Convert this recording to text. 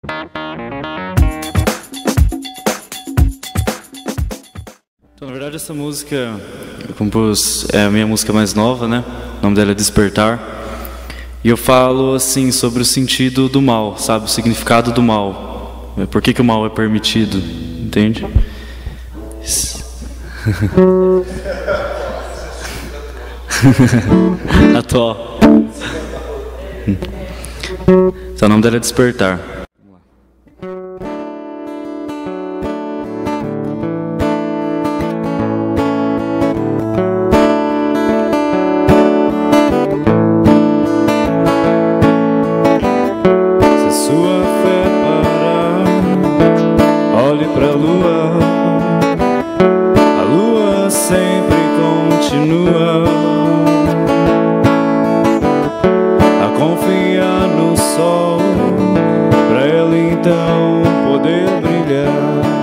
Então, na verdade, essa música eu compus, é a minha música mais nova, né? O nome dela é Despertar. E eu falo assim sobre o sentido do mal, sabe? O significado do mal. Por que o mal é permitido, entende? Atual. Então, o nome dela é Despertar. Sua fé parar, olhe pra lua, a lua sempre continua a confiar no sol, pra ela então poder brilhar.